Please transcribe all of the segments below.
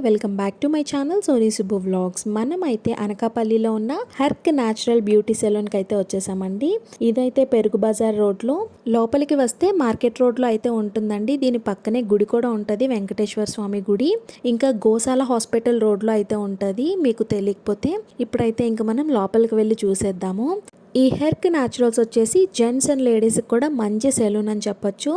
Welcome back to my channel Sony Subbu vlogs. మనమైతే అనకాపల్లిలో ఉన్న హర్క్ న్యాచురల్ బ్యూటీ సెలూన్కి అయితే వచ్చేసామండి. ఇదైతే పెరుగు బజార్ రోడ్లో లోపలికి వస్తే మార్కెట్ రోడ్లో అయితే ఉంటుందండి. దీని పక్కనే గుడి కూడా ఉంటుంది, వెంకటేశ్వర స్వామి గుడి. ఇంకా గోశాల హాస్పిటల్ రోడ్లో అయితే ఉంటుంది. మీకు తెలియకపోతే ఇప్పుడైతే ఇంకా మనం లోపలికి వెళ్ళి చూసేద్దాము. ఈ హెర్క్ న్యాచురల్స్ వచ్చేసి జెంట్స్ అండ్ లేడీస్కి కూడా మంచి సెలూన్ అని చెప్పొచ్చు.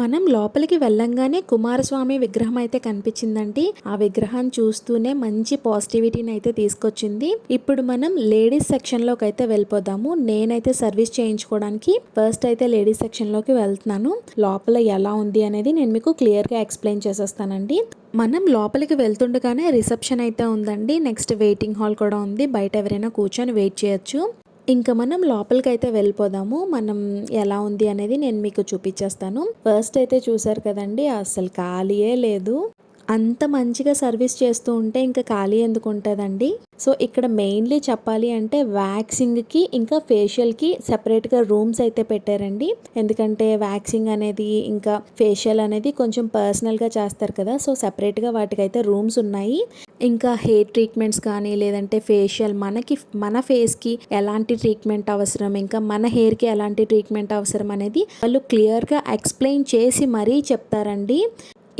మనం లోపలికి వెళ్ళంగానే కుమారస్వామి విగ్రహం అయితే కనిపించిందండి. ఆ విగ్రహాన్ని చూస్తూనే మంచి పాజిటివిటీని అయితే తీసుకొచ్చింది. ఇప్పుడు మనం లేడీస్ సెక్షన్ లోకి అయితే వెళ్ళిపోదాము. నేనైతే సర్వీస్ చేయించుకోవడానికి ఫస్ట్ అయితే లేడీస్ సెక్షన్ లోకి వెళ్తున్నాను. లోపల ఎలా ఉంది అనేది నేను మీకు క్లియర్ గా ఎక్స్ప్లెయిన్ చేసేస్తానండి. మనం లోపలికి వెళ్తుండగానే రిసెప్షన్ అయితే ఉందండి. నెక్స్ట్ వెయిటింగ్ హాల్ కూడా ఉంది. బయట ఎవరైనా కూర్చొని వెయిట్ చేయొచ్చు. ఇంకా మనం లోపలికి అయితే వెళ్ళిపోదాము. మనం ఎలా ఉంది అనేది నేను మీకు చూపించేస్తాను. ఫస్ట్ అయితే చూసారు కదండి, అసలు ఖాళీయే లేదు. అంత మంచిగా సర్వీస్ చేస్తూ ఉంటే ఇంకా ఖాళీ ఎందుకు ఉంటుందండి. సో ఇక్కడ మెయిన్లీ చెప్పాలి అంటే వ్యాక్సింగ్కి ఇంకా ఫేషియల్కి సెపరేట్గా రూమ్స్ అయితే పెట్టారండి. ఎందుకంటే వ్యాక్సింగ్ అనేది ఇంకా ఫేషియల్ అనేది కొంచెం పర్సనల్గా చేస్తారు కదా, సో సెపరేట్గా వాటికైతే రూమ్స్ ఉన్నాయి. ఇంకా హెయిర్ ట్రీట్మెంట్స్ కానీ లేదంటే ఫేషియల్ మన ఫేస్కి ఎలాంటి ట్రీట్మెంట్ అవసరం, ఇంకా మన హెయిర్కి ఎలాంటి ట్రీట్మెంట్ అవసరం అనేది వాళ్ళు క్లియర్గా ఎక్స్ప్లెయిన్ చేసి మరీ చెప్తారండి.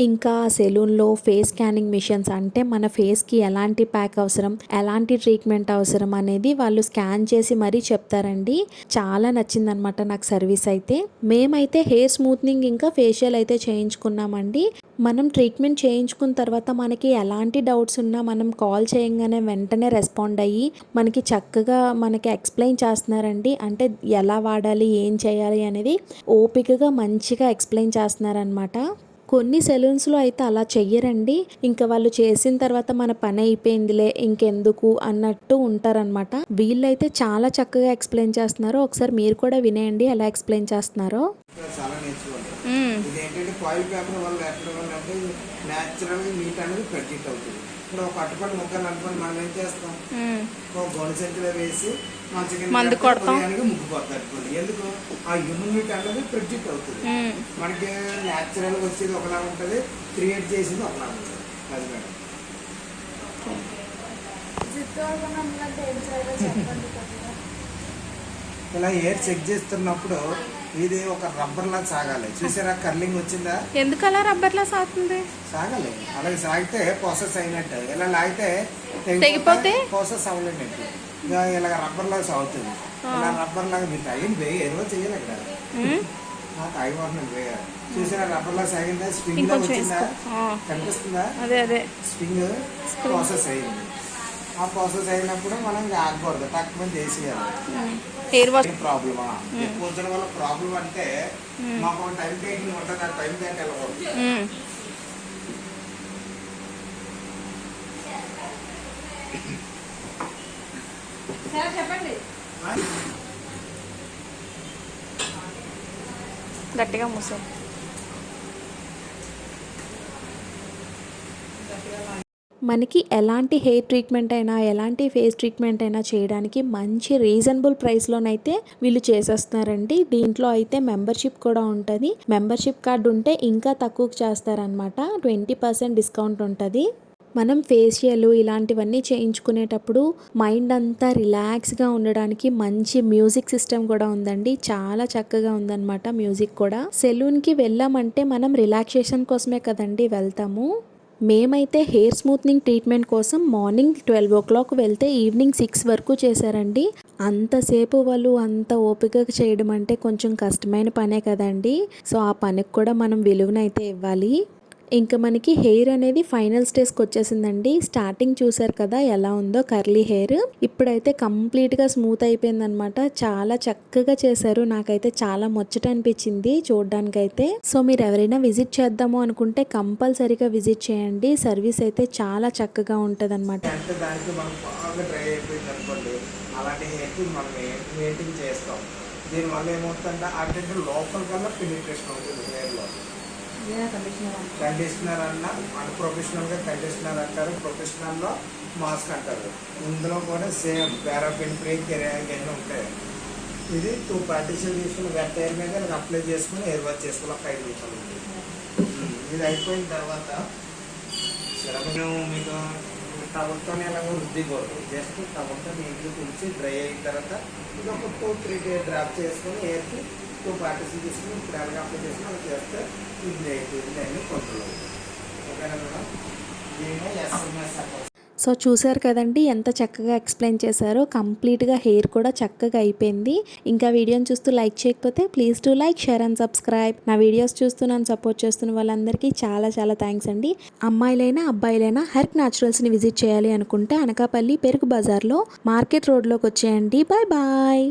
ఇంకా సెలూన్లో ఫేస్ స్కానింగ్ మిషన్స్, అంటే మన ఫేస్కి ఎలాంటి ప్యాక్ అవసరం, ఎలాంటి ట్రీట్మెంట్ అవసరం అనేది వాళ్ళు స్కాన్ చేసి మరీ చెప్తారండి. చాలా నచ్చిందనమాట నాకు సర్వీస్ అయితే. మేమైతే హెయిర్ స్మూత్నింగ్ ఇంకా ఫేషియల్ అయితే చేయించుకున్నామండి. మనం ట్రీట్మెంట్ చేయించుకున్న తర్వాత మనకి ఎలాంటి డౌట్స్ ఉన్నా మనం కాల్ చేయంగానే వెంటనే రెస్పాండ్ అయ్యి మనకి చక్కగా మనకి ఎక్స్ప్లెయిన్ చేస్తున్నారండి. అంటే ఎలా వాడాలి, ఏం చేయాలి అనేది ఓపికగా మంచిగా ఎక్స్ప్లెయిన్ చేస్తున్నారనమాట. కొన్ని సెలూన్స్లో అయితే అలా చెయ్యరండి. ఇంకా వాళ్ళు చేసిన తర్వాత మన పని అయిపోయిందిలే ఇంకెందుకు అన్నట్టు ఉంటారనమాట. వీళ్ళైతే చాలా చక్కగా ఎక్స్ప్లెయిన్ చేస్తున్నారు. ఒకసారి మీరు కూడా వినేయండి ఎలా ఎక్స్ప్లెయిన్ చేస్తున్నారో. చాలా నేర్చుకోండి. ఇదేంటంటే ఫాయిల్ పేపర్ వల్ల ఎక్కడ అంటే న్యాచురల్గా నీట్ అనేది ప్రొజెక్ట్ అవుతుంది. ఇప్పుడు ఒక అట్టుపడి ముక్కలు అనుకోని మనం ఏం చేస్తాం, ఒక గొడ సంచిలో వేసి మందు కొడతాం, ముగ్గుపోతుంది అట్టుకోండి. ఎందుకు ఆ ఇమ్యూనిటీ అనేది ప్రొజెక్ట్ అవుతుంది. మనకి న్యాచురల్గా వచ్చేది ఒకలా ఉంటుంది, క్రియేట్ చేసింది ఒకలా ఉంటుంది. అది మేడం ఇలా హెయిర్ చెక్ చేస్తున్నప్పుడు ఇది ఒక రబ్బర్ లా సాగాలి. చూసారా కర్లింగ్ వచ్చిందా? ఎందుకు అలా రబ్బర్ లా సాగుతుంది? సాగాలి. అలాగే సాగితే ప్రాసెస్ అయినట్టు, ఇలా లాగితే తెగిపోతే ప్రాసెస్ అవ్వలేనట్టు. ఇక ఇలాగ రబ్బర్ లాగా సాగుతుంది. ఇలా రబ్బర్ లాగా మీకు అయ్యింది ఏదో చెయ్యాలి. ఇక్కడ నాకు అయిపోతున్నాను వేయాలి. చూసారా రబ్బర్ లాగా సాగిందా? స్ప్రింగ్ లా వచ్చిందా? కనిపిస్తుందా? స్ప్రింగ్ ప్రాసెస్ అయ్యింది. ఆ ప్రాసెస్ అయినప్పుడు మనం ఆగకూడదు, తక్కువ చేసేయాలి. ప్రాబ్లమా కూర్చోడం వల్ల ప్రాబ్లం అంటే మాకు ఒక టైం టేకింగ్ ఉంటుంది. ఆ టైం దాటి వెళ్ళకూడదు. చెప్పండి గట్టిగా మూసే. మనకి ఎలాంటి హెయిర్ ట్రీట్మెంట్ అయినా ఎలాంటి ఫేస్ ట్రీట్మెంట్ అయినా చేయడానికి మంచి రీజనబుల్ ప్రైస్లోనైతే వీళ్ళు చేసేస్తున్నారండి. దీంట్లో అయితే మెంబర్షిప్ కూడా ఉంటుంది. మెంబర్షిప్ కార్డు ఉంటే ఇంకా తక్కువకి చేస్తారనమాట. 20% డిస్కౌంట్ ఉంటుంది. మనం ఫేషియల్ ఇలాంటివన్నీ చేయించుకునేటప్పుడు మైండ్ అంతా రిలాక్స్గా ఉండడానికి మంచి మ్యూజిక్ సిస్టమ్ కూడా ఉందండి. చాలా చక్కగా ఉందన్నమాట మ్యూజిక్ కూడా. సెలూన్కి వెళ్ళామంటే మనం రిలాక్సేషన్ కోసమే కదండి వెళ్తాము. మేమైతే హెయిర్ స్మూత్నింగ్ ట్రీట్మెంట్ కోసం మార్నింగ్ 12 o'clock వెళ్తే ఈవినింగ్ 6 వరకు చేశారండి. అంతసేపు వాళ్ళు అంత ఓపికగా చేయడం అంటే కొంచెం కష్టమైన పనే కదండి. సో ఆ పనికి కూడా మనం విలువనైతే ఇవ్వాలి. ఇంకా మనకి హెయిర్ అనేది ఫైనల్ స్టేజ్కి వచ్చేసిందండి. స్టార్టింగ్ చూసారు కదా ఎలా ఉందో కర్లీ హెయిర్. ఇప్పుడైతే కంప్లీట్గా స్మూత్ అయిపోయిందనమాట. చాలా చక్కగా చేశారు. నాకైతే చాలా ముచ్చట అనిపించింది చూడడానికైతే. సో మీరు ఎవరైనా విజిట్ చేద్దాము అనుకుంటే కంపల్సరీగా విజిట్ చేయండి. సర్వీస్ అయితే చాలా చక్కగా ఉంటుంది అనమాట. కండిషనర్ అన్న అన్ప్రొఫెషనల్గా కండిషనర్ అంటారు, ప్రొఫెషనల్లో మాస్క్ అంటారు. ఇందులో కూడా సేమ్ పారాఫిన్ ఫ్రీ కెరీర్ ఉంటాయి. ఇది 2 పార్టీషన్ తీసుకుని వెట్ ఎయిర్ మీద అప్లై చేసుకుని ఎయిర్ వాష్ చేసుకుని 5 నిమిషాలు. ఇది అయిపోయిన తర్వాత నేను మీకు టవల్తో ఎలాగో రుద్దిపోదు, జస్ట్ టవల్తో నీళ్ళు తుడిచి డ్రై అయిన తర్వాత ఇది ఒక 2-3 డ్రాప్ చేసుకొని ఎయిర్కి 2 పార్టీస్ తీసుకుని ఇప్పుడు ఎలాగ అప్లై చేసుకుని అలా చేస్తే ఇది అయిపోయింది అన్ని కంట్రోల్ అవుతుంది. ఓకేనా మేడం? దీని ఎస్ఎంఎస్ అకౌంట్. సో చూసారు కదండి ఎంత చక్కగా ఎక్స్ప్లెయిన్ చేశారో. కంప్లీట్గా హెయిర్ కూడా చక్కగా అయిపోయింది. ఇంకా వీడియోని చూస్తూ లైక్ చేయకపోతే please to like, share and subscribe. నా వీడియోస్ చూస్తూ నన్ను సపోర్ట్ చేస్తున్న వాళ్ళందరికీ చాలా చాలా థ్యాంక్స్ అండి. అమ్మాయిలైనా అబ్బాయిలైనా హెర్క్ న్యాచురల్స్ని విజిట్ చేయాలి అనుకుంటే అనకాపల్లి పెరుగు బజార్లో మార్కెట్ రోడ్లోకి వచ్చేయండి. Bye bye.